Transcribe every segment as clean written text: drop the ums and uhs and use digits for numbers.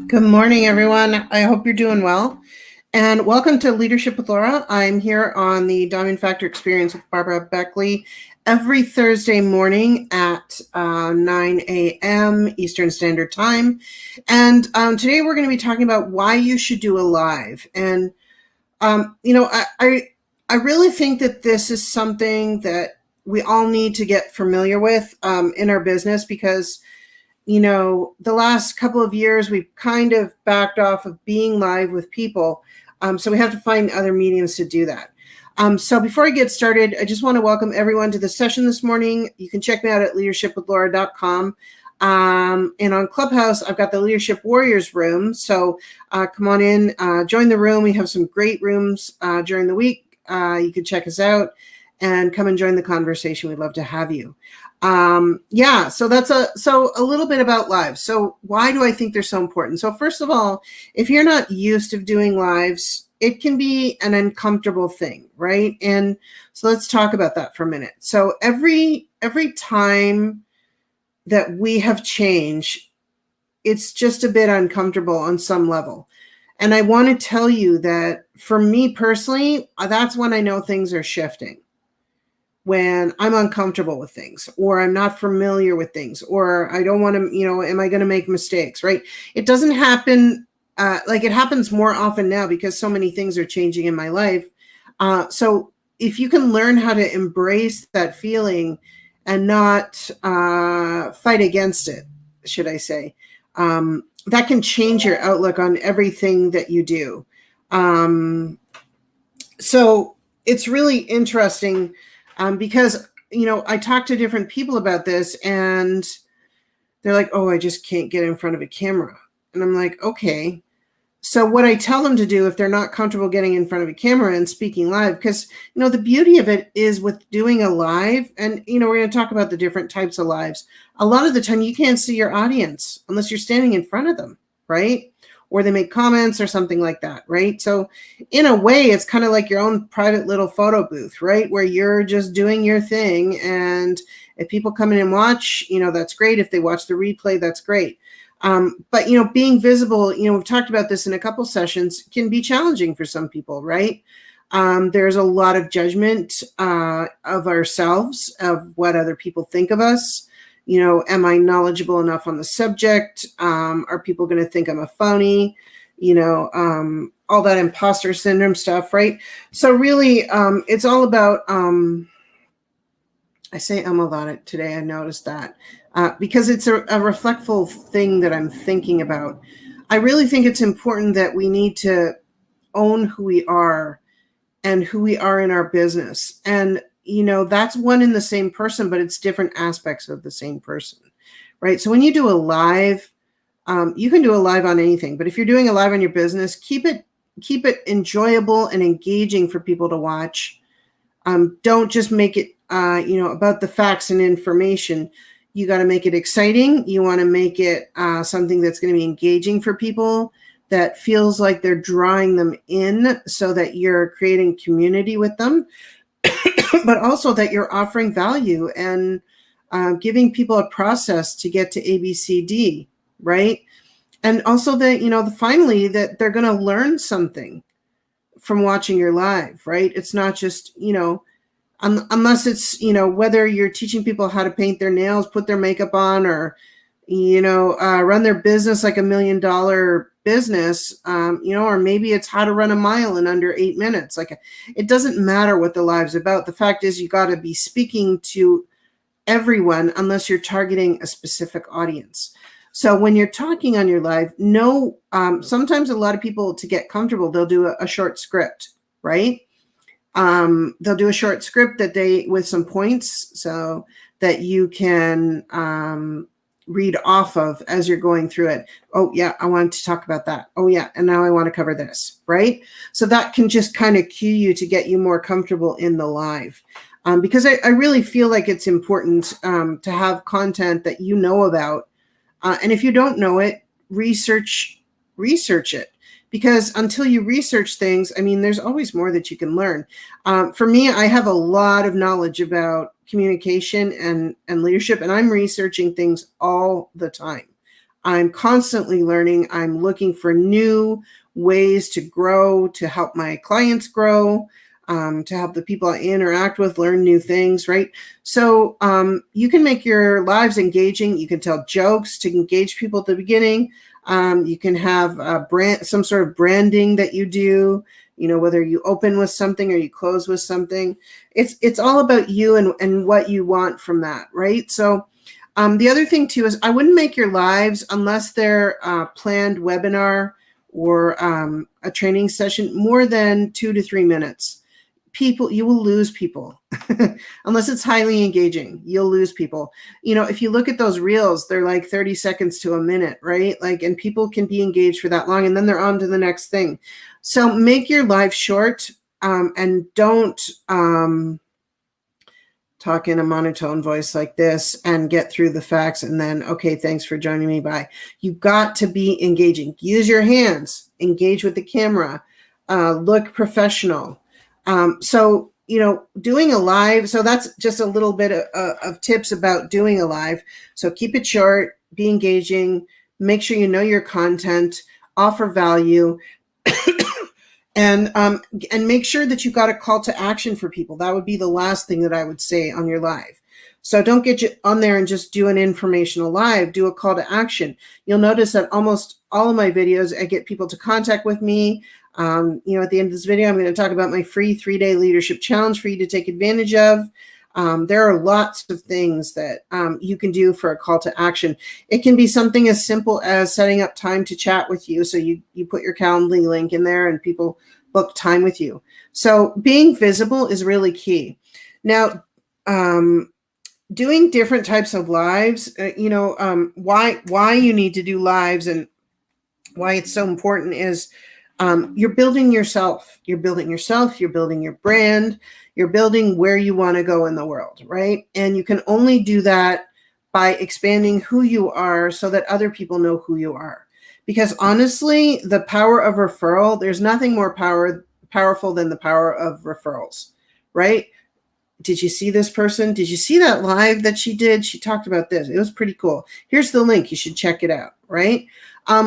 Good morning, everyone. I hope you're doing well. And welcome to Leadership with Laura. I'm here on the Diamond Factor Experience with Barbara Beckley every Thursday morning at 9 a.m. Eastern Standard Time. And today we're going to be talking about why you should do a live. And, I really think that this is something that we all need to get familiar with in our business because the last couple of years, we've kind of backed off of being live with people. So we have to find other mediums to do that. So before I get started, I just want to welcome everyone to the session this morning. You can check me out at leadershipwithlaura.com. And on Clubhouse, I've got the Leadership Warriors room. So come on in, join the room. We have some great rooms during the week. You can check us out and come and join the conversation. We'd love to have you. So that's a little bit about lives. So why do I think they're so important? So first of all, if you're not used to doing lives, it can be an uncomfortable thing, right? And so let's talk about that for a minute. So every time that we have change, it's just a bit uncomfortable on some level. And I want to tell you that for me personally, that's when I know things are shifting. When I'm uncomfortable with things, or I'm not familiar with things, or I don't want to, am I going to make mistakes, right? It doesn't happen, it happens more often now because so many things are changing in my life. So if you can learn how to embrace that feeling and not fight against it, should I say, that can change your outlook on everything that you do. So it's really interesting. Because, I talk to different people about this and they're like, oh, I just can't get in front of a camera. And I'm like, okay. So what I tell them to do if they're not comfortable getting in front of a camera and speaking live, because, the beauty of it is with doing a live, and, we're going to talk about the different types of lives. A lot of the time you can't see your audience unless you're standing in front of them, right? Or they make comments or something like that, right? So in a way, it's kind of like your own private little photo booth, right? Where you're just doing your thing. And if people come in and watch, that's great. If they watch the replay, that's great. But, being visible, we've talked about this in a couple sessions, can be challenging for some people, right? There's a lot of judgment of ourselves, of what other people think of us. Am I knowledgeable enough on the subject? Are people going to think I'm a phony? All that imposter syndrome stuff, right? So really, it's all about, I say a lot today, I noticed that, because it's a reflectful thing that I'm thinking about. I really think it's important that we need to own who we are and who we are in our business. And that's one and the same person, but it's different aspects of the same person, right? So when you do a live, you can do a live on anything, but if you're doing a live on your business, keep it enjoyable and engaging for people to watch. Don't just make it, about the facts and information. You got to make it exciting. You want to make it something that's going to be engaging for people, that feels like they're drawing them in, so that you're creating community with them. But also that you're offering value and giving people a process to get to ABCD, right? And also that, finally, that they're going to learn something from watching your live, right? It's not just, unless it's, whether you're teaching people how to paint their nails, put their makeup on, or, run their business like $1 million business, or maybe it's how to run a mile in under 8 minutes. It doesn't matter what the live's about. The fact is, you got to be speaking to everyone unless you're targeting a specific audience. So when you're talking on your live, sometimes a lot of people, to get comfortable, they'll do a short script, right? They'll do a short script with some points so that you can read off of as you're going through it. Oh yeah, I wanted to talk about that. Oh yeah, and now I want to cover this, right? So that can just kind of cue you to get you more comfortable in the live. Because I really feel like it's important to have content that you know about. And if you don't know it, research it. Because until you research things, there's always more that you can learn. For me, I have a lot of knowledge about communication and leadership, and I'm researching things all the time. I'm constantly learning. I'm looking for new ways to grow, to help my clients grow, to help the people I interact with learn new things, right? So you can make your lives engaging. You can tell jokes to engage people at the beginning. You can have some sort of branding that you do, whether you open with something or you close with something. It's all about you and what you want from that, right? So the other thing too is I wouldn't make your lives unless they're a planned webinar or a training session more than 2 to 3 minutes. You will lose people unless it's highly engaging. You'll lose people. If you look at those reels, they're like 30 seconds to a minute, right? And people can be engaged for that long, and then they're on to the next thing. So make your life short, and don't talk in a monotone voice like this and get through the facts and then, okay, thanks for joining me, bye. You've got to be engaging. Use your hands, engage with the camera, look professional. So doing a live, so that's just a little bit of tips about doing a live. So keep it short, be engaging, make sure you know your content, offer value, and make sure that you've got a call to action for people. That would be the last thing that I would say on your live. So don't get you on there and just do an informational live, do a call to action. You'll notice that almost all of my videos, I get people to contact with me. At the end of this video, I'm going to talk about my free 3-day leadership challenge for you to take advantage of. There are lots of things that you can do for a call to action. It can be something as simple as setting up time to chat with you. So you put your Calendly link in there and people book time with you. So being visible is really key. Now, doing different types of lives, why you need to do lives and why it's so important is you're building yourself. You're building yourself. You're building your brand. You're building where you want to go in the world, right? And you can only do that by expanding who you are so that other people know who you are. Because honestly, the power of referral, there's nothing more powerful than the power of referrals, right? Did you see this person? Did you see that live that she did? She talked about this. It was pretty cool. Here's the link. You should check it out, right?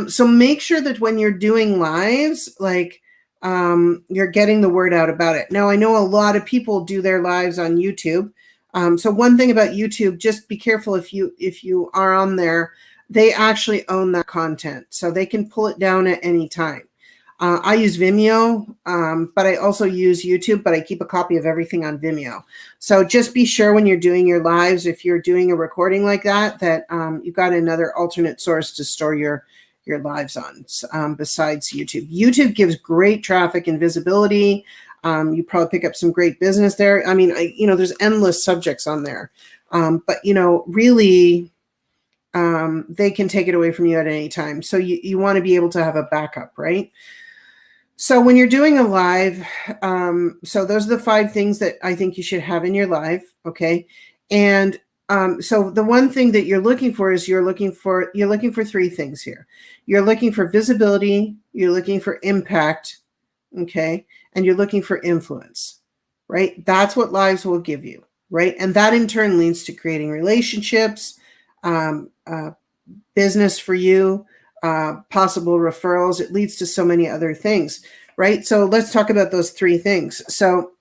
So make sure that when you're doing lives, you're getting the word out about it. Now, I know a lot of people do their lives on YouTube. So one thing about YouTube, just be careful if you are on there, they actually own that content. So they can pull it down at any time. I use Vimeo, but I also use YouTube, but I keep a copy of everything on Vimeo. So just be sure when you're doing your lives, if you're doing a recording like that you've got another alternate source to store your lives on besides YouTube. YouTube gives great traffic and visibility. You probably pick up some great business there. I mean, there's endless subjects on there. But really, they can take it away from you at any time. So you want to be able to have a backup, right? So when you're doing a live, so those are the 5 things that I think you should have in your live, okay? And so the one thing that you're looking for is you're looking for 3 things here. You're looking for visibility, you're looking for impact, okay? And you're looking for influence, right? That's what lives will give you, right? And that in turn leads to creating relationships, business for you, possible referrals. It leads to so many other things, right? So let's talk about those 3 things. So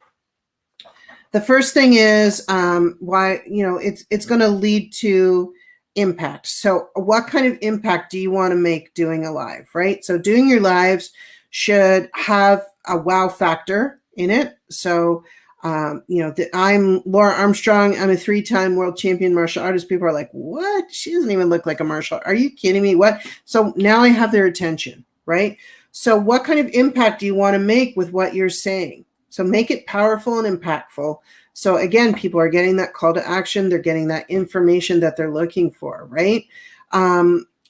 the first thing is why, it's going to lead to impact. So what kind of impact do you want to make doing a live, right? So doing your lives should have a wow factor in it. So, I'm Laura Armstrong. I'm a 3-time world champion martial artist. People are like, what? She doesn't even look like a martial artist. Are you kidding me? What? So now I have their attention, right? So what kind of impact do you want to make with what you're saying? So make it powerful and impactful. So again, people are getting that call to action. They're getting that information that they're looking for, right?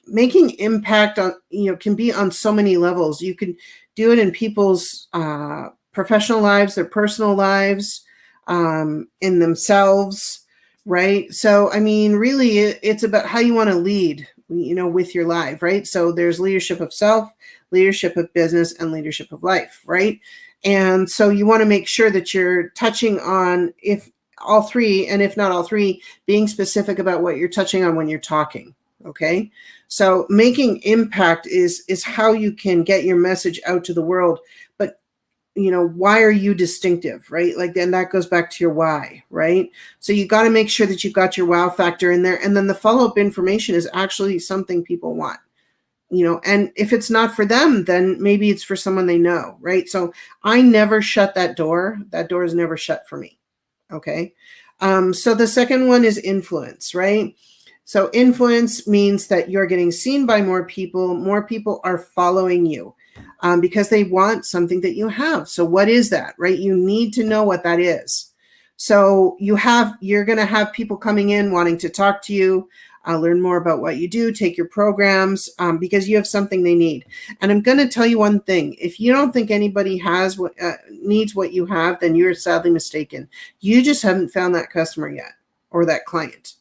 Making impact on, can be on so many levels. You can do it in people's professional lives, their personal lives, in themselves, right? So, I mean, really, it's about how you want to lead, with your life, right? So there's leadership of self, leadership of business, and leadership of life, right? And so you want to make sure that you're touching on if all 3, and if not all 3, being specific about what you're touching on when you're talking, okay? So making impact is how you can get your message out to the world. But why are you distinctive, right? Like, then that goes back to your why, right? So you got to make sure that you've got your wow factor in there, and then the follow-up information is actually something people want. And if it's not for them, then maybe it's for someone they know, right? So I never shut that door. That door is never shut for me. Okay. So the second one is influence, right? So influence means that you're getting seen by more people. More people are following you because they want something that you have. So what is that, right? You need to know what that is. So you're going to have people coming in wanting to talk to you, learn more about what you do, take your programs, because you have something they need. And I'm going to tell you one thing. If you don't think anybody needs what you have, then you're sadly mistaken. You just haven't found that customer yet, or that client.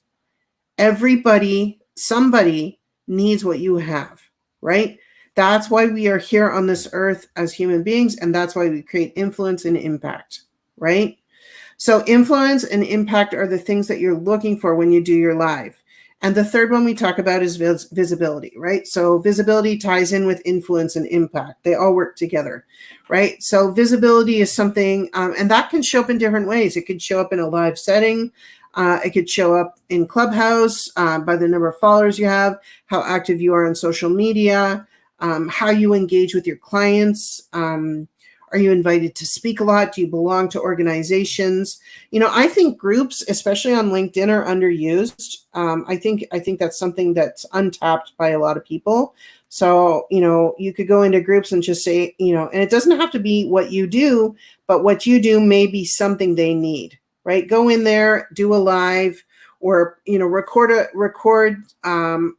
Somebody needs what you have, right? That's why we are here on this earth as human beings, and that's why we create influence and impact, right? So influence and impact are the things that you're looking for when you do your live. And the third one we talk about is visibility, right? So visibility ties in with influence and impact. They all work together, right? So visibility is something, and that can show up in different ways. It could show up in a live setting. It could show up in Clubhouse by the number of followers you have, how active you are on social media, how you engage with your clients. Are you invited to speak a lot? Do you belong to organizations? I think groups, especially on LinkedIn, are underused. I think that's something that's untapped by a lot of people. So, you could go into groups and just say, and it doesn't have to be what you do, but what you do may be something they need, right? Go in there, do a live, or, record a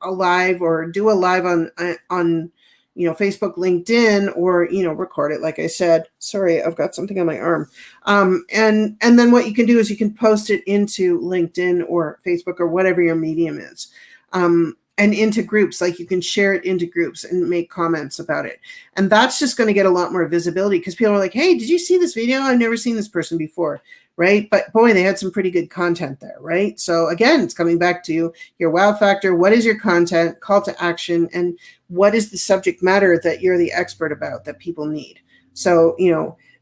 live, or do a live on Facebook, LinkedIn, or, record it. Like I said, sorry, I've got something on my arm. And then what you can do is you can post it into LinkedIn or Facebook or whatever your medium is. And into groups, like you can share it into groups and make comments about it. And that's just going to get a lot more visibility because people are like, hey, did you see this video? I've never seen this person before, right? But boy, they had some pretty good content there, right? So again, it's coming back to your wow factor. What is your content, call to action, and what is the subject matter that you're the expert about that people need? So,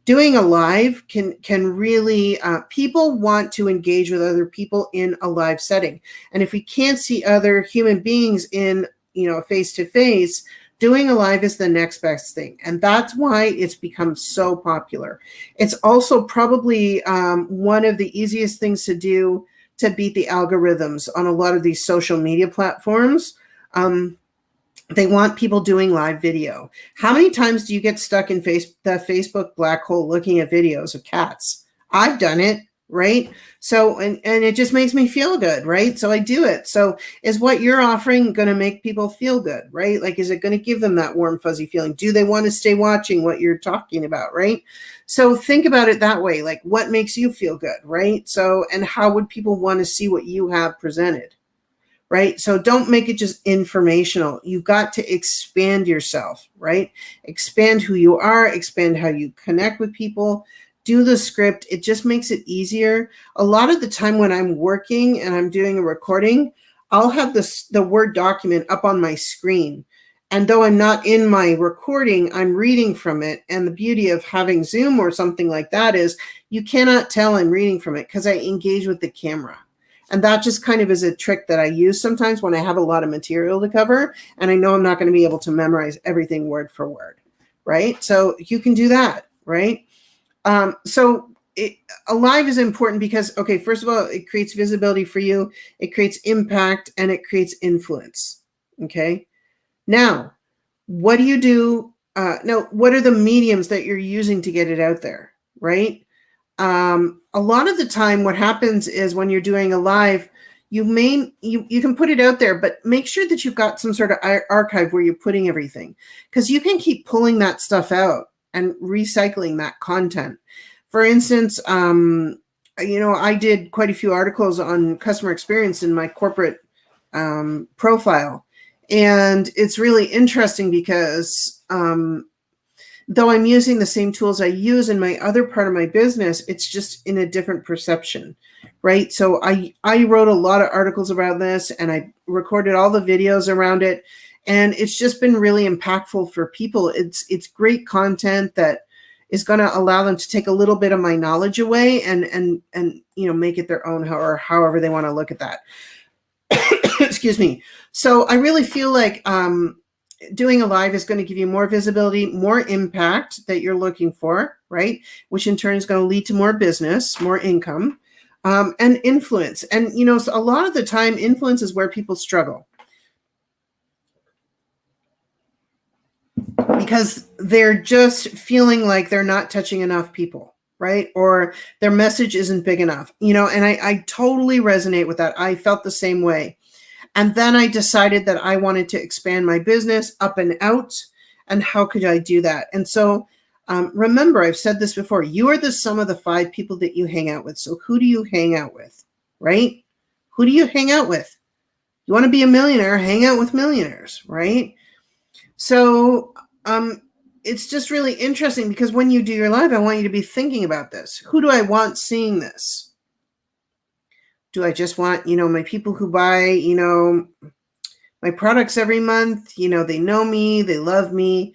doing a live can really, people want to engage with other people in a live setting. And if we can't see other human beings in, face to face, doing a live is the next best thing. And that's why it's become so popular. It's also probably one of the easiest things to do to beat the algorithms on a lot of these social media platforms. They want people doing live video. How many times do you get stuck in the Facebook black hole looking at videos of cats? I've done it, right? So, and it just makes me feel good, right? So I do it. So is what you're offering going to make people feel good, right? Like, is it going to give them that warm, fuzzy feeling? Do they want to stay watching what you're talking about, right? So think about it that way. Like, what makes you feel good, right? So, and how would people want to see what you have presented? Right? So don't make it just informational. You've got to expand yourself, right? Expand who you are, expand how you connect with people, do the script. It just makes it easier. A lot of the time when I'm working and I'm doing a recording, I'll have the Word document up on my screen. And though I'm not in my recording, I'm reading from it. And the beauty of having Zoom or something like that is you cannot tell I'm reading from it because I engage with the camera. And that just kind of is a trick that I use sometimes when I have a lot of material to cover and I know I'm not going to be able to memorize everything word for word, right? So you can do that, right? So a live is important because, okay, first of all, it creates visibility for you, it creates impact, and it creates influence, okay? Now, what do you do? Now, what are the mediums that you're using to get it out there, right? A lot of the time what happens is when you're doing a live, you can put it out there, but make sure that you've got some sort of archive where you're putting everything, because you can keep pulling that stuff out and recycling that content. For instance, I did quite a few articles on customer experience in my corporate profile. And it's really interesting because though I'm using the same tools I use in my other part of my business, it's just in a different perception, right? So I wrote a lot of articles about this and I recorded all the videos around it. And it's just been really impactful for people. It's great content that is going to allow them to take a little bit of my knowledge away and make it their own, or however they want to look at that. Excuse me. So I really feel like doing a live is going to give you more visibility, more impact that you're looking for, right? Which in turn is going to lead to more business, more income, and influence. And, so a lot of the time, influence is where people struggle because they're just feeling like they're not touching enough people, right? Or their message isn't big enough, and I totally resonate with that. I felt the same way. And then I decided that I wanted to expand my business up and out. And how could I do that? And so remember, I've said this before, you are the sum of the 5 people that you hang out with. So who do you hang out with, right? Who do you hang out with? You want to be a millionaire, hang out with millionaires, right? So it's just really interesting because when you do your live, I want you to be thinking about this. Who do I want seeing this? Do I just want, my people who buy, my products every month, they know me, they love me?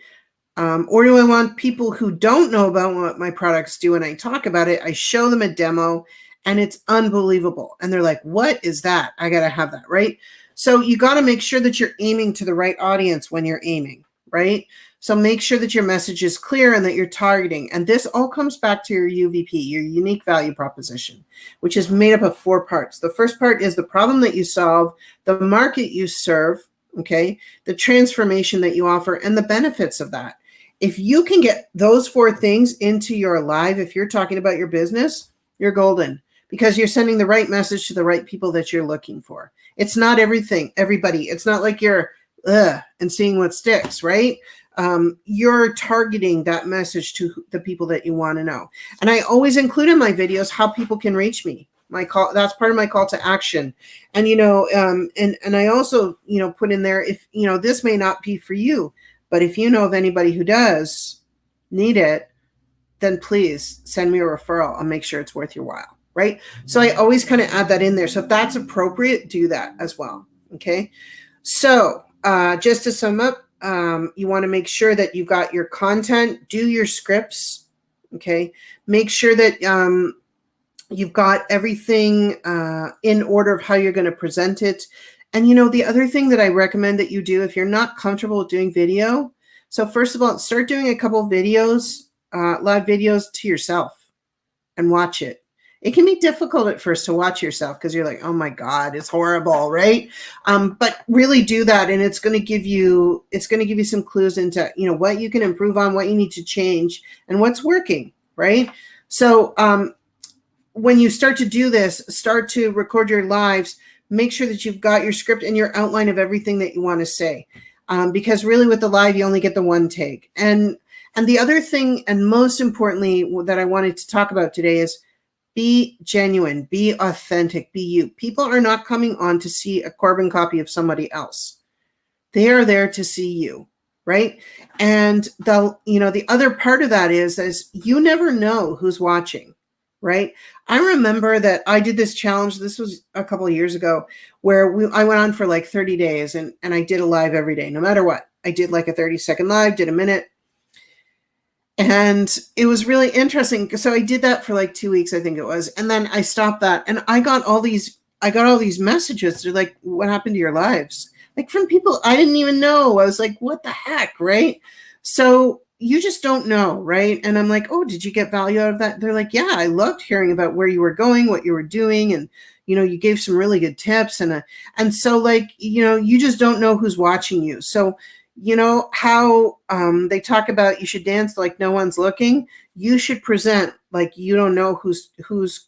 Or do I want people who don't know about what my products do and I talk about it, I show them a demo and it's unbelievable. And they're like, what is that? I got to have that, right? So you got to make sure that you're aiming to the right audience when you're aiming, right? So make sure that your message is clear and that you're targeting. And this all comes back to your UVP, your unique value proposition, which is made up of 4 parts. The first part is the problem that you solve, the market you serve, okay, the transformation that you offer, and the benefits of that. If you can get those 4 things into your live, if you're talking about your business, you're golden because you're sending the right message to the right people that you're looking for. It's not everybody. It's not like you're and seeing what sticks, right? You're targeting that message to the people that you want to know. And I always include in my videos how people can reach me. That's part of my call to action. And, and I also, put in there, if, this may not be for you, but if you know of anybody who does need it, then please send me a referral. I'll make sure it's worth your while, right? So I always kind of add that in there. So if that's appropriate, do that as well. Okay. So just to sum up, you want to make sure that you've got your content, do your scripts, okay? Make sure that you've got everything in order of how you're going to present it. And, the other thing that I recommend that you do if you're not comfortable with doing video, so first of all, start doing a couple of videos, live videos to yourself and watch it. It can be difficult at first to watch yourself because you're like, oh my God, it's horrible, right? But really do that, and it's going to give you some clues into what you can improve on, what you need to change, and what's working, right? So when you start to do this, start to record your lives. Make sure that you've got your script and your outline of everything that you want to say, because really with the live you only get the one take. And the other thing, and most importantly, that I wanted to talk about today is, be genuine, be authentic, be you. People are not coming on to see a carbon copy of somebody else. They are there to see you, right? And the other part of that is you never know who's watching, right? I remember that I did this challenge. This was a couple of years ago where I went on for like 30 days and I did a live every day, no matter what. I did like a 30-second live, did a minute. And it was really interesting. So I did that for like 2 weeks, I think it was. And then I stopped that. And I got all these messages. They're like, what happened to your lives? Like from people I didn't even know. I was like, what the heck, right? So you just don't know, right? And I'm like, oh, did you get value out of that? They're like, yeah, I loved hearing about where you were going, what you were doing. And, you gave some really good tips. And so like, you just don't know who's watching you. So how they talk about you should dance like no one's looking. You should present like you don't know who's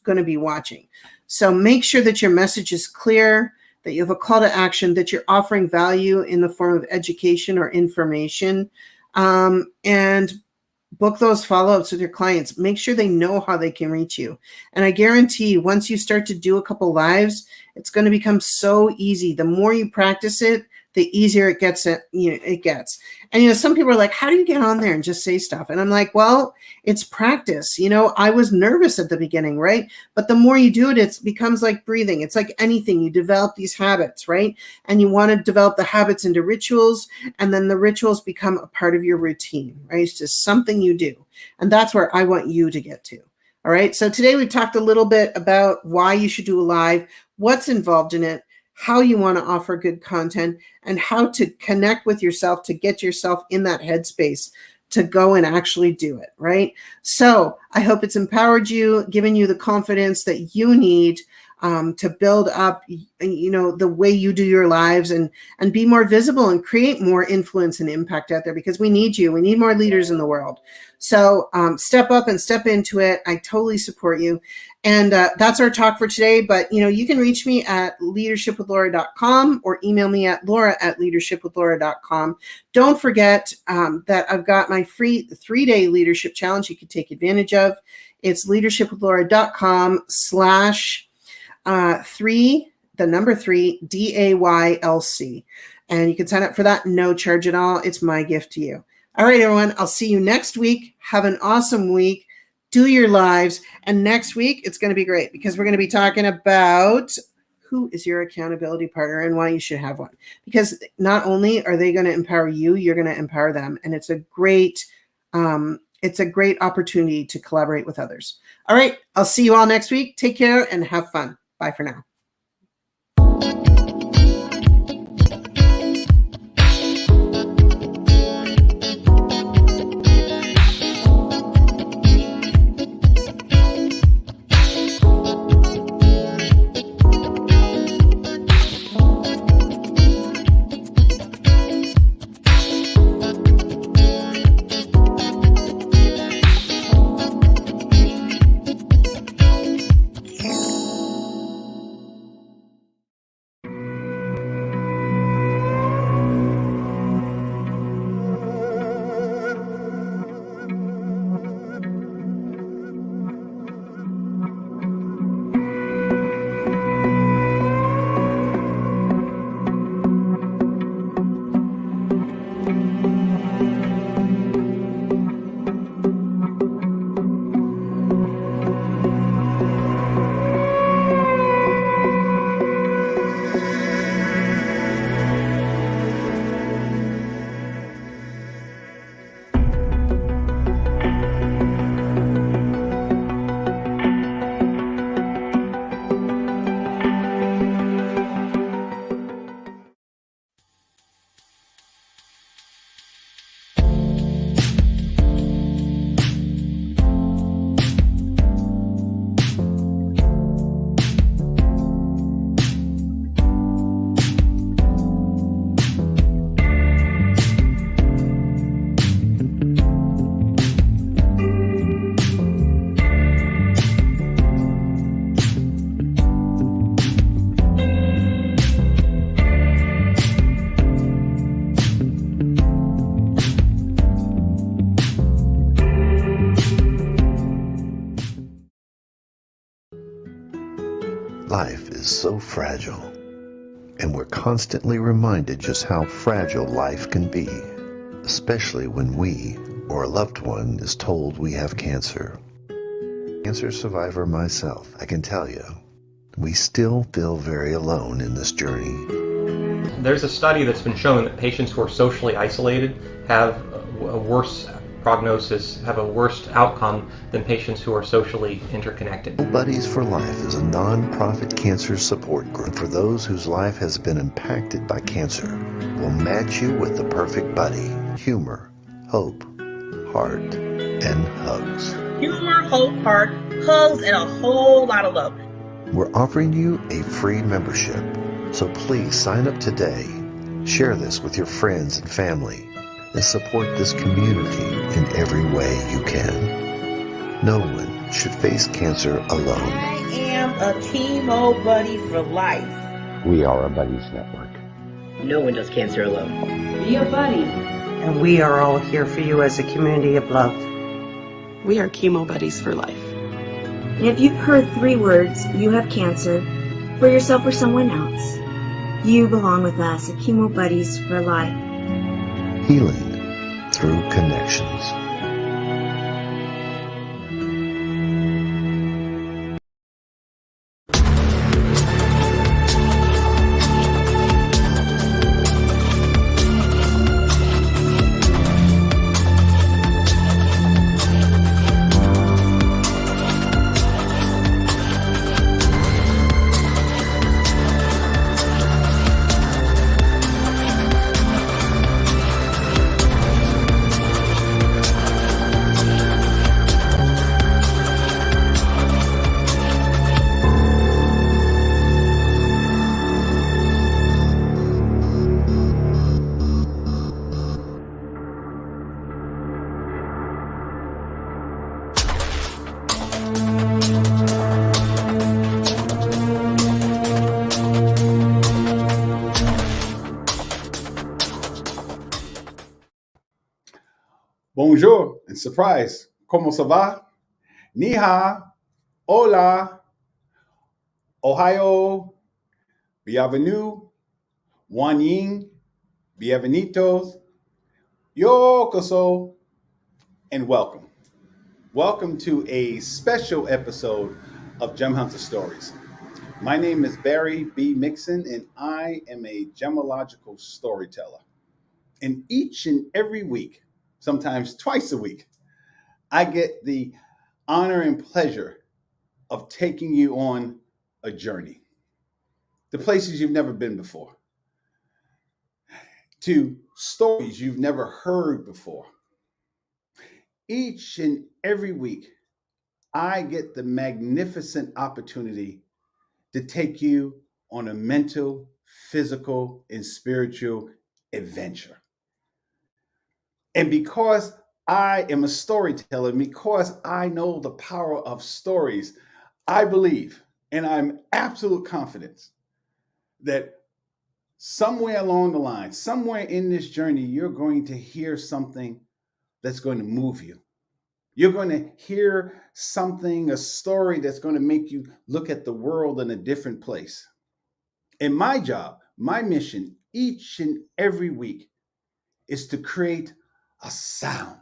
going to be watching. So make sure that your message is clear, that you have a call to action, that you're offering value in the form of education or information, and book those follow-ups with your clients. Make sure they know how they can reach you. And I guarantee once you start to do a couple lives, it's going to become so easy. The more you practice it, the easier it gets. It gets. And some people are like, how do you get on there and just say stuff? And I'm like, well, it's practice. I was nervous at the beginning, right? But the more you do it, it becomes like breathing. It's like anything. You develop these habits, right? And you want to develop the habits into rituals, and then the rituals become a part of your routine, right? It's just something you do. And that's where I want you to get to. All right. So today we talked a little bit about why you should do a live, what's involved in it, how you want to offer good content, and how to connect with yourself to get yourself in that headspace to go and actually do it, right? So I hope it's empowered you, given you the confidence that you need to build up, the way you do your lives and be more visible and create more influence and impact out there, because we need you. We need more leaders in the world. So step up and step into it. I totally support you. And that's our talk for today. But, you can reach me at leadershipwithlaura.com or email me at laura@leadershipwithlaura.com. Don't forget that I've got my free 3-day leadership challenge you can take advantage of. It's leadershipwithlaura.com/3 DAYLC. And you can sign up for that. No charge at all. It's my gift to you. All right, everyone. I'll see you next week. Have an awesome week. Do your lives. And next week, it's going to be great because we're going to be talking about who is your accountability partner and why you should have one. Because not only are they going to empower you, you're going to empower them. And it's a great opportunity to collaborate with others. All right. I'll see you all next week. Take care and have fun. Bye for now. Life is so fragile, and we're constantly reminded just how fragile life can be, especially when we or a loved one is told we have cancer. Cancer survivor myself, I can tell you, we still feel very alone in this journey. There's a study that's been shown that patients who are socially isolated have a worse prognosis, have a worse outcome than patients who are socially interconnected. Buddies for Life is a non-profit cancer support group for those whose life has been impacted by cancer. We'll match you with the perfect buddy. Humor, hope, heart, and hugs. Humor, hope, heart, hugs, and a whole lot of love. We're offering you a free membership, so please sign up today. Share this with your friends and family, and support this community in every way you can. No one should face cancer alone. I am a chemo buddy for life. We are a buddies network. No one does cancer alone. Be a buddy. And we are all here for you as a community of love. We are chemo buddies for life. And if you've heard 3 words, you have cancer, for yourself or someone else, You belong with us at Chemo Buddies for Life. Healing through connections. Bonjour and surprise. ¿Cómo se va? Ni hao, hola, Ohio, bienvenue, Wan Ying, bienvenidos, yokoso, and welcome. Welcome to a special episode of Gem Hunter Stories. My name is Barry B. Mixon, and I am a gemological storyteller. And each and every week, sometimes twice a week, I get the honor and pleasure of taking you on a journey to places you've never been before, to stories you've never heard before. Each and every week, I get the magnificent opportunity to take you on a mental, physical, and spiritual adventure. And because I am a storyteller, because I know the power of stories, I believe, and I'm absolute confident that somewhere along the line, somewhere in this journey, you're going to hear something that's going to move you. You're going to hear something, a story that's going to make you look at the world in a different place. And my job, my mission each and every week is to create a sound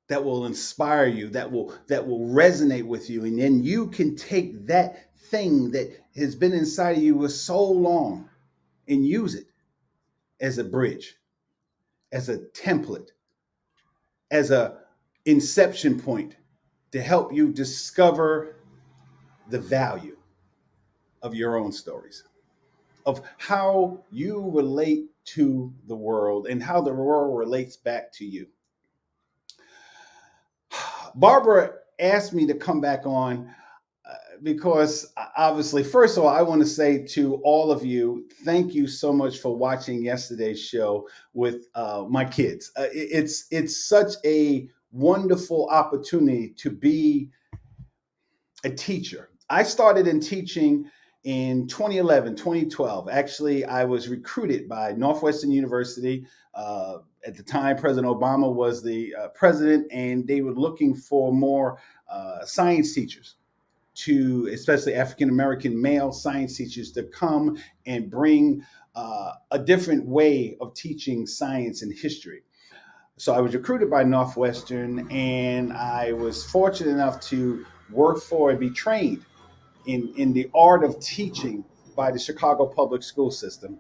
that will inspire you, that will resonate with you. And then you can take that thing that has been inside of you for so long and use it as a bridge, as a template, as a inception point to help you discover the value of your own stories, of how you relate to the world and how the world relates back to you. Barbara asked me to come back on because obviously, first of all, I want to say to all of you, thank you so much for watching yesterday's show with my kids. It's such a wonderful opportunity to be a teacher. I started in teaching in 2011, 2012. Actually, I was recruited by Northwestern University. At the time, President Obama was the president, and they were looking for more science teachers, to especially African American male science teachers, to come and bring a different way of teaching science and history. So I was recruited by Northwestern, and I was fortunate enough to work for and be trained in the art of teaching by the Chicago public school system.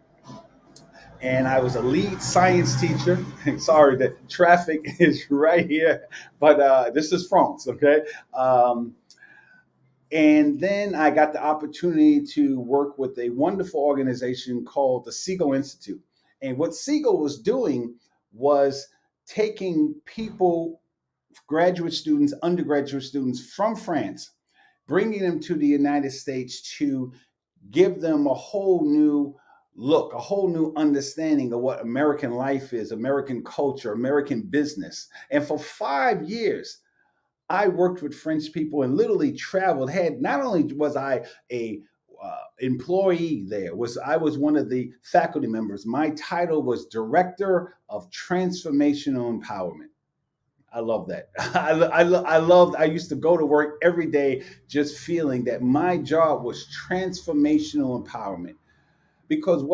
And I was a lead science teacher. Sorry, the traffic is right here, but this is France, okay? And then I got the opportunity to work with a wonderful organization called the Siegel Institute. And what Siegel was doing was taking people, graduate students, undergraduate students from France, bringing them to the United States to give them a whole new look, a whole new understanding of what American life is, American culture, American business. And for 5 years, I worked with French people and literally traveled. Not only was I a employee there, I was one of the faculty members. My title was Director of Transformational Empowerment. I love that. I used to go to work every day just feeling that my job was transformational empowerment. because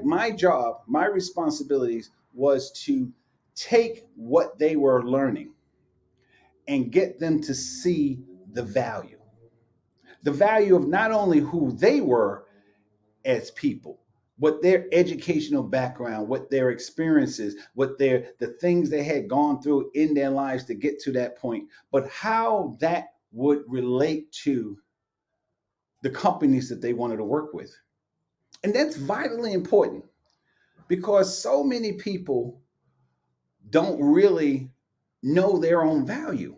my job, my responsibilities was to take what they were learning and get them to see the value. The value of not only who they were as people, what their educational background, what their experiences, the things they had gone through in their lives to get to that point, but how that would relate to the companies that they wanted to work with. And that's vitally important because so many people don't really know their own value.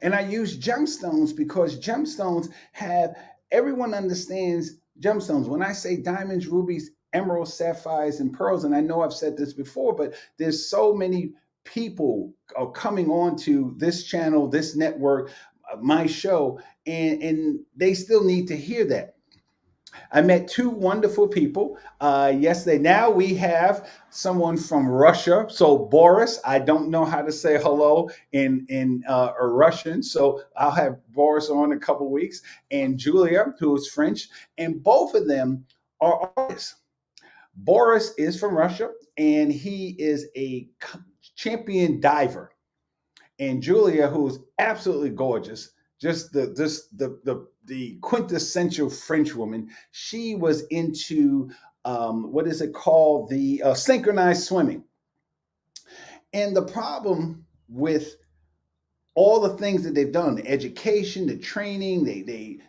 And I use gemstones because gemstones have, everyone understands gemstones. When I say diamonds, rubies, emeralds, sapphires, and pearls, and I know I've said this before, but there's so many people are coming on to this channel, this network, my show, and they still need to hear that. I met two wonderful people yesterday. Now we have someone from Russia. So Boris, I don't know how to say hello in Russian, so I'll have Boris on in a couple weeks, and Julia, who is French, and both of them are artists. Boris is from Russia, and he is a champion diver, and Julia, who's absolutely gorgeous, just the quintessential French woman. She was into what is it called, the synchronized swimming. And the problem with all the things that they've done, the education, the training, they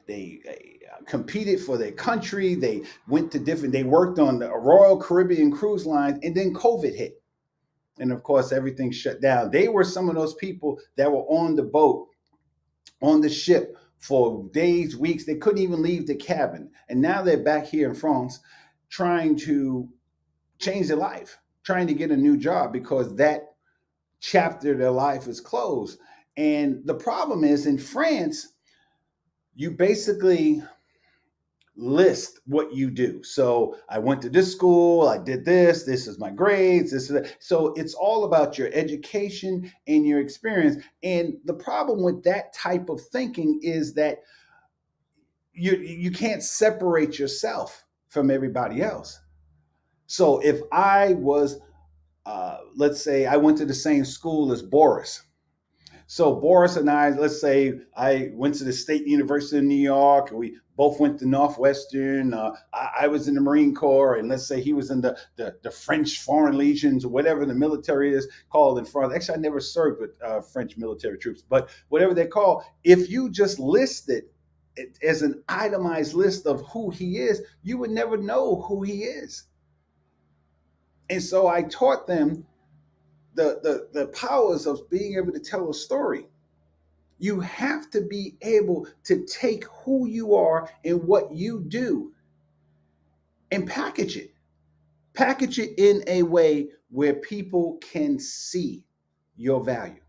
competed for their country. They went to different. They worked on the Royal Caribbean cruise lines, and then COVID hit. And of course, everything shut down. They were some of those people that were on the boat, on the ship for days, weeks. They couldn't even leave the cabin. And now they're back here in France trying to change their life, trying to get a new job because that chapter of their life is closed. And the problem is in France, you basically list what you do. So I went to this school, I did this is my grades, this is that. So it's all about your education and your experience. And the problem with that type of thinking is that you can't separate yourself from everybody else. So if I was, let's say I went to the same school as Boris. So Boris and I, let's say I went to the State University of New York. We both went to Northwestern. I was in the Marine Corps, and let's say he was in the French Foreign Legions or whatever the military is called in France. Actually, I never served with French military troops, but whatever they're called, if you just listed it as an itemized list of who he is, you would never know who he is. And so I taught them the powers of being able to tell a story. You have to be able to take who you are and what you do and package it. Package it in a way where people can see your value.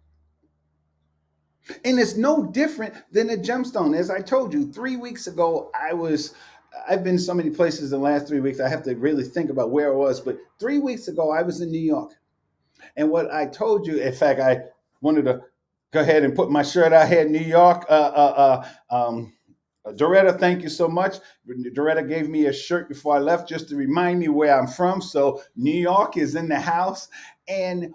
And it's no different than a gemstone. As I told you, 3 weeks ago, I've been so many places in the last 3 weeks, I have to really think about where I was. But 3 weeks ago, I was in New York. And what I told you, in fact, I wanted to go ahead and put my shirt out here in New York. Doretta, thank you so much. Doretta gave me a shirt before I left just to remind me where I'm from. So New York is in the house. And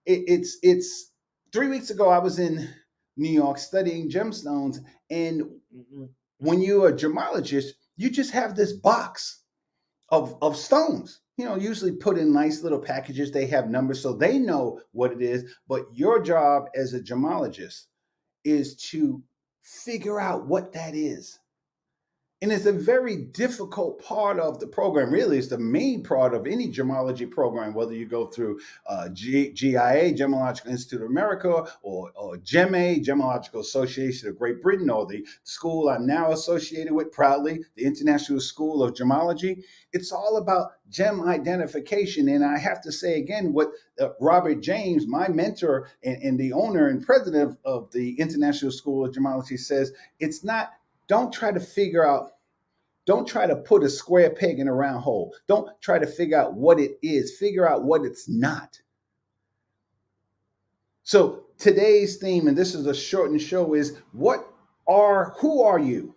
it's 3 weeks ago, I was in New York studying gemstones. And when you're a gemologist, you just have this box of stones, usually put in nice little packages. They have numbers so they know what it is. But your job as a gemologist is to figure out what that is. And it's a very difficult part of the program. Really, it's the main part of any gemology program, whether you go through GIA, Gemological Institute of America, or GEMA, Gemological Association of Great Britain, or the school I'm now associated with proudly, the International School of Gemology. It's all about gem identification. And I have to say again, what Robert James, my mentor and the owner and president of the International School of Gemology says, it's not, don't try to put a square peg in a round hole. Don't try to figure out what it is. Figure out what it's not. So today's theme, and this is a shortened show, is who are you?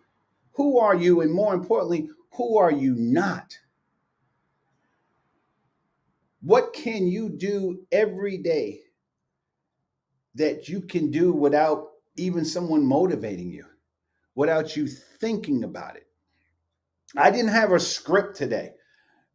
Who are you? And more importantly, Who are you not? What can you do every day that you can do without even someone motivating you, without you thinking about it? I didn't have a script today.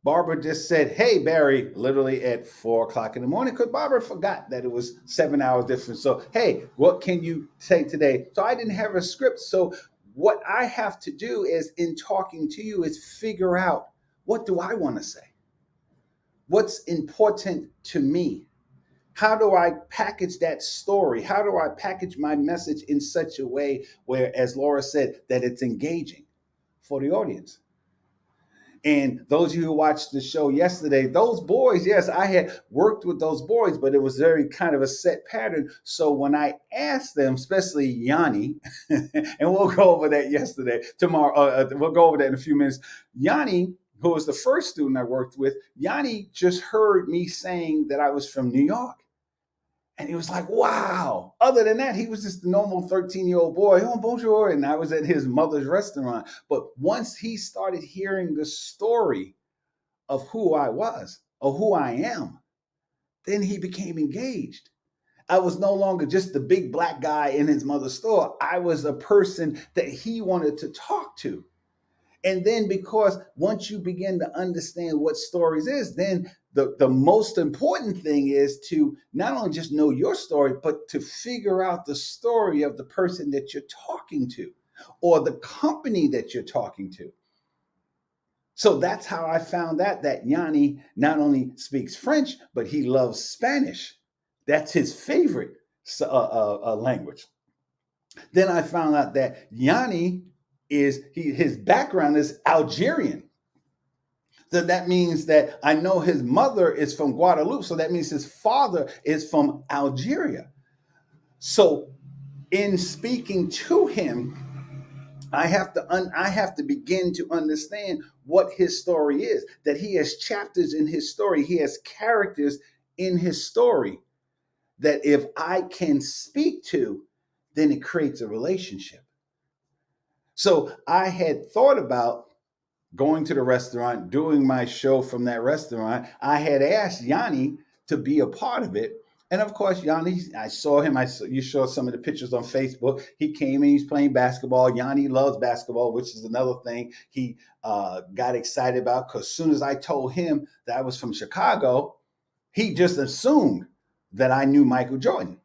Barbara just said, "Hey, Barry," literally at 4 o'clock in the morning, because Barbara forgot that it was 7 hours difference. So, hey, what can you say today? So I didn't have a script. So what I have to do is, in talking to you, is figure out, what do I want to say? What's important to me? How do I package that story? How do I package my message in such a way where, as Laura said, that it's engaging for the audience? And those of you who watched the show yesterday, those boys, yes, I had worked with those boys, but it was very kind of a set pattern. So when I asked them, especially Yanni, and we'll go over that tomorrow, we'll go over that in a few minutes. Yanni, who was the first student I worked with, Yanni just heard me saying that I was from New York. And he was like, wow. Other than that, he was just a normal 13-year-old boy. Oh, bonjour. And I was at his mother's restaurant. But once he started hearing the story of who I was or who I am, then he became engaged. I was no longer just the big black guy in his mother's store. I was a person that he wanted to talk to. And then, because once you begin to understand what stories is, then the most important thing is to not only just know your story, but to figure out the story of the person that you're talking to or the company that you're talking to. So that's how I found out that Yanni not only speaks French, but he loves Spanish. That's his favorite language. Then I found out that Yanni his background is Algerian. So that means that I know his mother is from Guadeloupe. So that means his father is from Algeria. So in speaking to him, I have to begin to understand what his story is, that he has chapters in his story. He has characters in his story that if I can speak to, then it creates a relationship. So I had thought about going to the restaurant, doing my show from that restaurant. I had asked Yanni to be a part of it. And of course, Yanni, I saw him. You saw some of the pictures on Facebook. He came and he's playing basketball. Yanni loves basketball, which is another thing he got excited about, because as soon as I told him that I was from Chicago, he just assumed that I knew Michael Jordan.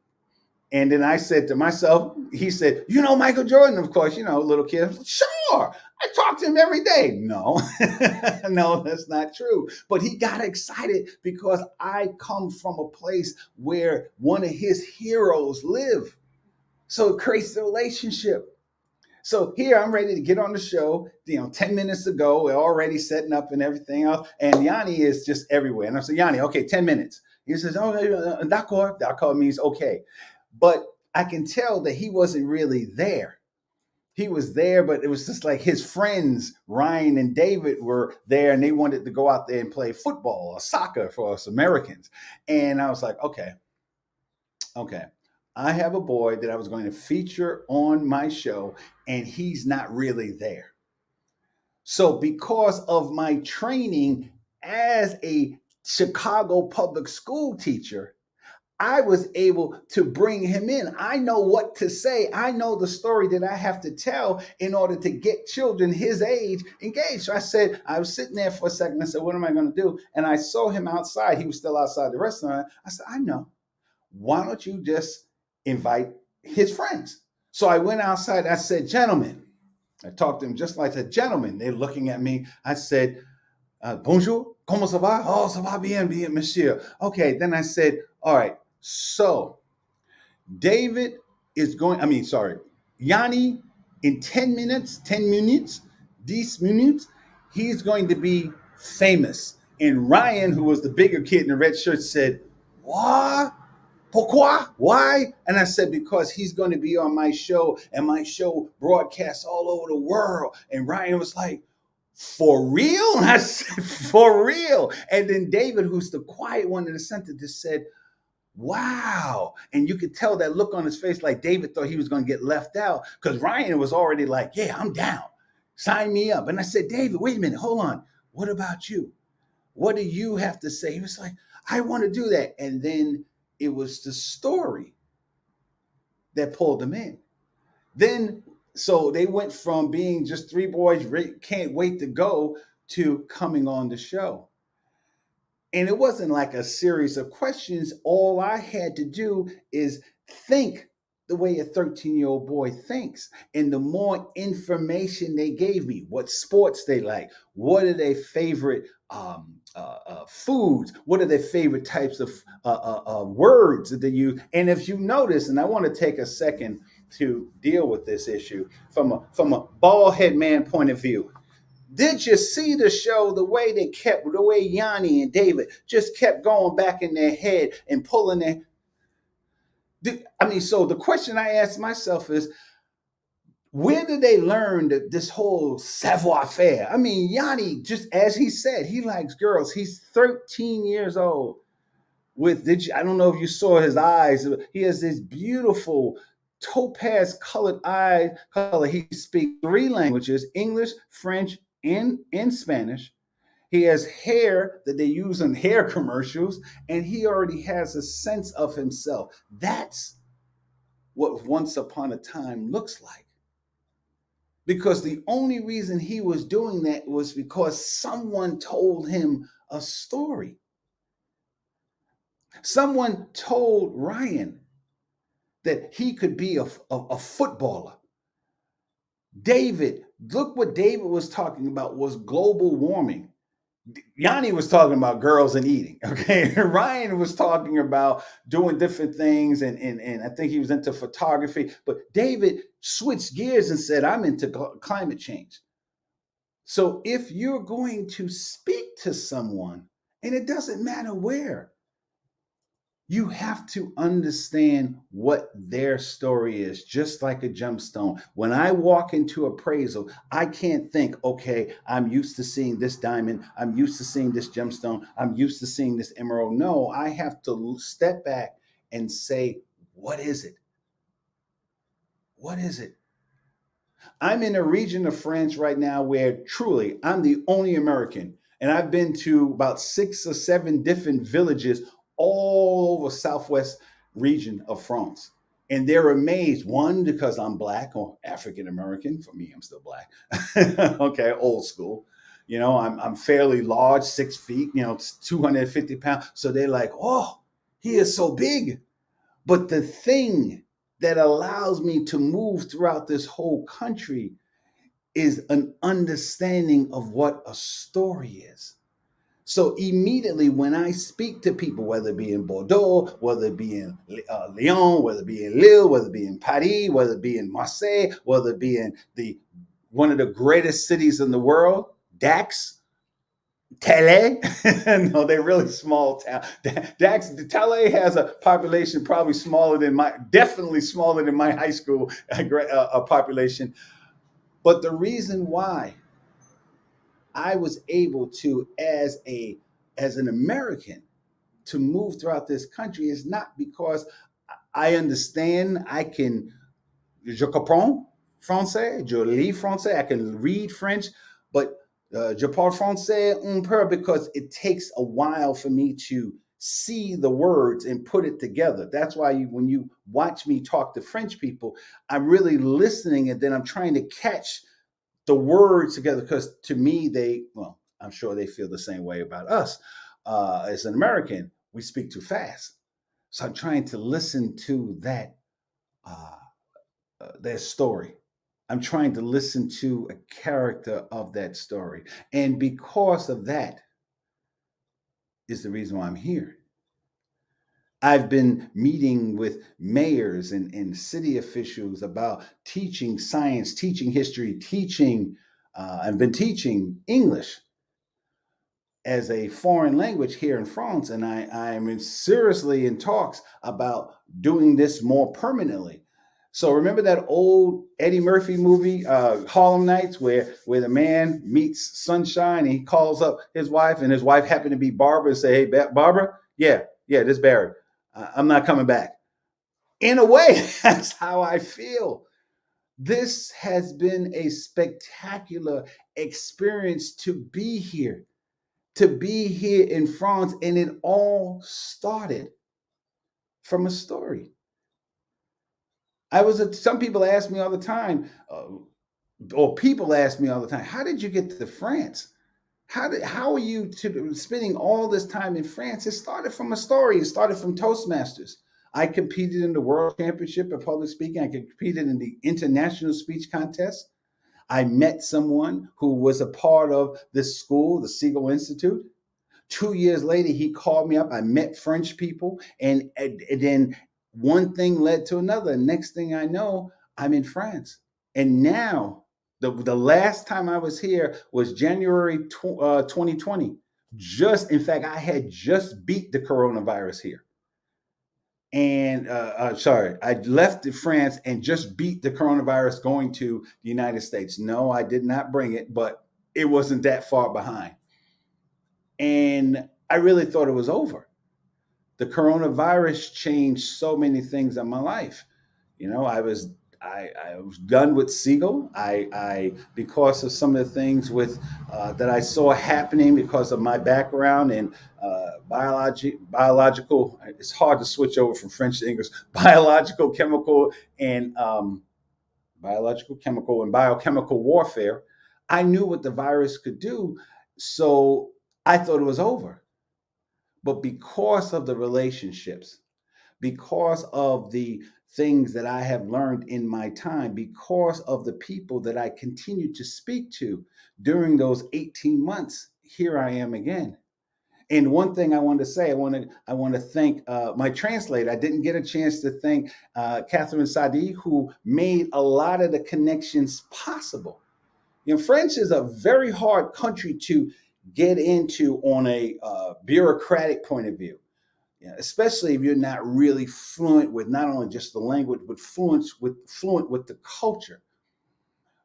And then I said to myself, he said, "You know Michael Jordan?" Of course, little kid. Sure, I talk to him every day. No, no, that's not true. But he got excited because I come from a place where one of his heroes live. So it creates the relationship. So here I'm ready to get on the show. 10 minutes ago, we're already setting up and everything else. And Yanni is just everywhere. And I said, "Yanni, okay, 10 minutes. He says, "Oh, d'accord." D'accord means okay. But I can tell that he wasn't really there. He was there, but it was just like his friends, Ryan and David, were there, and they wanted to go out there and play football or soccer for us Americans. And I was like, okay. I have a boy that I was going to feature on my show, and he's not really there. So because of my training as a Chicago public school teacher, I was able to bring him in. I know what to say. I know the story that I have to tell in order to get children his age engaged. So I was sitting there for a second. I said, "What am I going to do?" And I saw him outside. He was still outside the restaurant. I said, "I know. Why don't you just invite his friends?" So I went outside. I said, "Gentlemen," I talked to him just like a gentleman. They're looking at me. I said, "Bonjour, comment ça va?" "Oh, ça va bien, bien, monsieur." Okay, then I said, "All right. So Yanni, in 10 minutes, 10 minutes, he's going to be famous." And Ryan, who was the bigger kid in the red shirt, said, "What? Pourquoi? Why?" And I said, "Because he's going to be on my show, and my show broadcasts all over the world." And Ryan was like, "For real?" And I said, "For real." And then David, who's the quiet one in the center, just said, "Wow." And you could tell that look on his face, like David thought he was going to get left out, because Ryan was already like, "Yeah, I'm down." Sign me up. And I said, David, wait a minute, hold on. What about you? What do you have to say? He was like, I want to do that. And then it was the story that pulled them in. Then, so they went from being just three boys, can't wait to go, to coming on the show. And it wasn't like a series of questions. All I had to do is think the way a 13-year-old boy thinks. And the more information they gave me, what sports they like, what are their favorite foods, what are their favorite types of words that they use. And if you notice, and I want to take a second to deal with this issue from a bald head man point of view. Did you see the show, the way Yanni and David just kept going back in their head and pulling so the question I asked myself is, where did they learn this whole savoir-faire? I mean, Yanni, just as he said, he likes girls. He's 13 years old. I don't know if you saw his eyes. He has this beautiful topaz colored eye color. He speaks 3 languages, English, French, and Spanish. He has hair that they use in hair commercials, and he already has a sense of himself. That's what Once Upon a Time looks like. Because the only reason he was doing that was because someone told him a story. Someone told Ryan that he could be a footballer. David, look what David was talking about was global warming. Yanni was talking about girls and eating, okay? Ryan was talking about doing different things, and I think he was into photography. But David switched gears and said, I'm into climate change. So if you're going to speak to someone, and it doesn't matter where, you have to understand what their story is, just like a gemstone. When I walk into appraisal, I can't think, okay, I'm used to seeing this diamond, I'm used to seeing this gemstone, I'm used to seeing this emerald. No, I have to step back and say, what is it? What is it? I'm in a region of France right now where truly I'm the only American. And I've been to about 6 or 7 different villages all over southwest region of France. And they're amazed, one, because I'm Black or African American. For me, I'm still Black. Okay, old school. You know, I'm fairly large, 6 feet, 250 pounds. So they're like, oh, he is so big. But the thing that allows me to move throughout this whole country is an understanding of what a story is. So immediately when I speak to people, whether it be in Bordeaux, whether it be in Lyon, whether it be in Lille, whether it be in Paris, whether it be in Marseille, whether it be in one of the greatest cities in the world, Dax, Calais, no, they're really small town. Calais has a population probably definitely smaller than my high school population. But the reason why I was able to, as an American, to move throughout this country is not because I understand, je comprends français, je lis français, I can read French, but je parle français un peu because it takes a while for me to see the words and put it together. That's why when you watch me talk to French people, I'm really listening, and then I'm trying to catch the words together, because to me, I'm sure they feel the same way about us. As an American, we speak too fast. So I'm trying to listen to their story. I'm trying to listen to a character of that story. And because of that is the reason why I'm here. I've been meeting with mayors and city officials about teaching science, teaching history, I've been teaching English as a foreign language here in France. And I am seriously in talks about doing this more permanently. So remember that old Eddie Murphy movie, Harlem Nights, where the man meets sunshine and he calls up his wife, and his wife happened to be Barbara, and say, hey, Barbara, yeah, this Barry. I'm not coming back. In a way, that's how I feel. This has been a spectacular experience to be here, in France. And it all started from a story. Some people ask me all the time, or people ask me all the time, how did you get to France? How are you spending all this time in France? It started from a story. It started from Toastmasters. I competed in the World Championship of Public Speaking. I competed in the International Speech Contest. I met someone who was a part of this school, the Siegel Institute. 2 years later, he called me up. I met French people, and then one thing led to another. Next thing I know, I'm in France. And now, the last time I was here was January 2020. In fact, I had just beat the coronavirus here. And I left France and just beat the coronavirus going to the United States. No, I did not bring it, but it wasn't that far behind. And I really thought it was over. The coronavirus changed so many things in my life. I was done with Siegel. I because of some of the things that I saw happening because of my background in biological. It's hard to switch over from French to English. Biological, chemical, and biochemical warfare. I knew what the virus could do, so I thought it was over. But because of the relationships, because of the things that I have learned in my time, because of the people that I continue to speak to during those 18 months, here I am again. And one thing I want to say, I want to thank my translator. I didn't get a chance to thank Catherine Sadi, who made a lot of the connections possible. France is a very hard country to get into on a bureaucratic point of view. Especially if you're not really fluent with not only just the language, but fluent with the culture.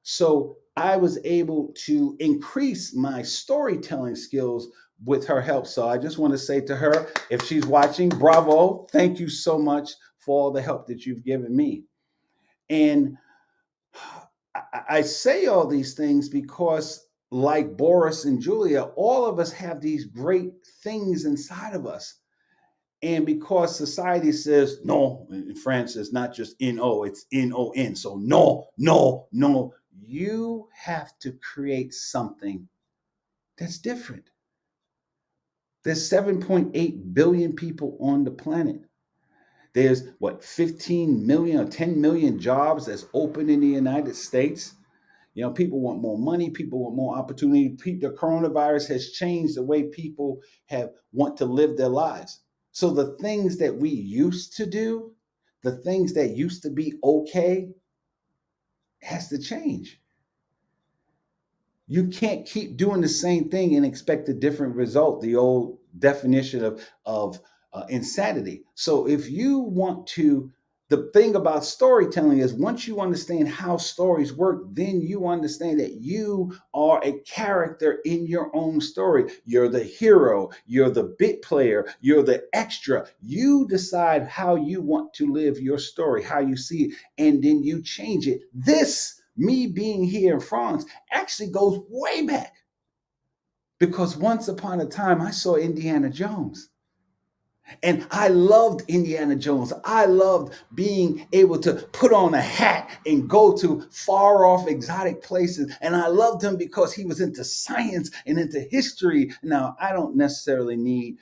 So I was able to increase my storytelling skills with her help. So I just want to say to her, if she's watching, bravo, thank you so much for all the help that you've given me. And I say all these things because, like Boris and Julia, all of us have these great things inside of us. And because society says no, in France it's not just N-O, it's N-O-N. So no, you have to create something that's different. There's 7.8 billion people on the planet. There's 15 million or 10 million jobs that's open in the United States. People want more money. People want more opportunity. The coronavirus has changed the way people want to live their lives. So the things that we used to do, the things that used to be okay, has to change. You can't keep doing the same thing and expect a different result. The old definition of insanity. So if you want to, the thing about storytelling is once you understand how stories work, then you understand that you are a character in your own story. You're the hero, you're the bit player, you're the extra. You decide how you want to live your story, how you see it, and then you change it. Me being here in France actually goes way back, because once upon a time I saw Indiana Jones. And I loved Indiana Jones. I loved being able to put on a hat and go to far off exotic places. And I loved him because he was into science and into history. Now, I don't necessarily need,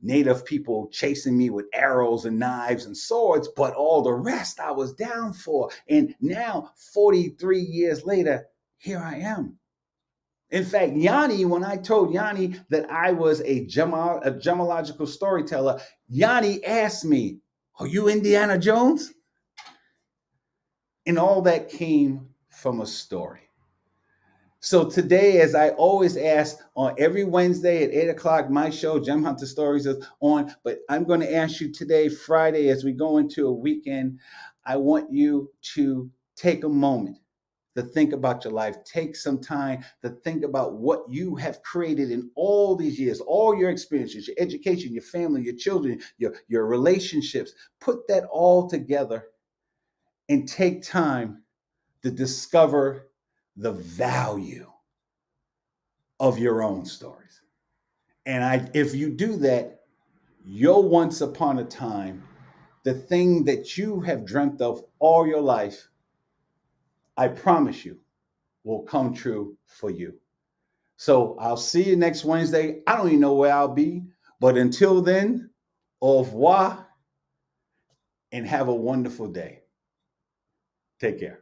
native people chasing me with arrows and knives and swords, but all the rest I was down for. And now, 43 years later, here I am. In fact, when I told Yanni that I was a gemological storyteller, Yanni asked me, "Are you Indiana Jones?" And all that came from a story. So today, as I always ask on every Wednesday at 8 o'clock, my show, Gem Hunter Stories, is on. But I'm going to ask you today, Friday, as we go into a weekend, I want you to take a moment to think about your life. Take some time to think about what you have created in all these years, all your experiences, your education, your family, your children, your relationships. Put that all together and take time to discover the value of your own stories. And if you do that, your once upon a time, the thing that you have dreamt of all your life, I promise you, will come true for you. So I'll see you next Wednesday. I don't even know where I'll be, but until then, au revoir and have a wonderful day. Take care.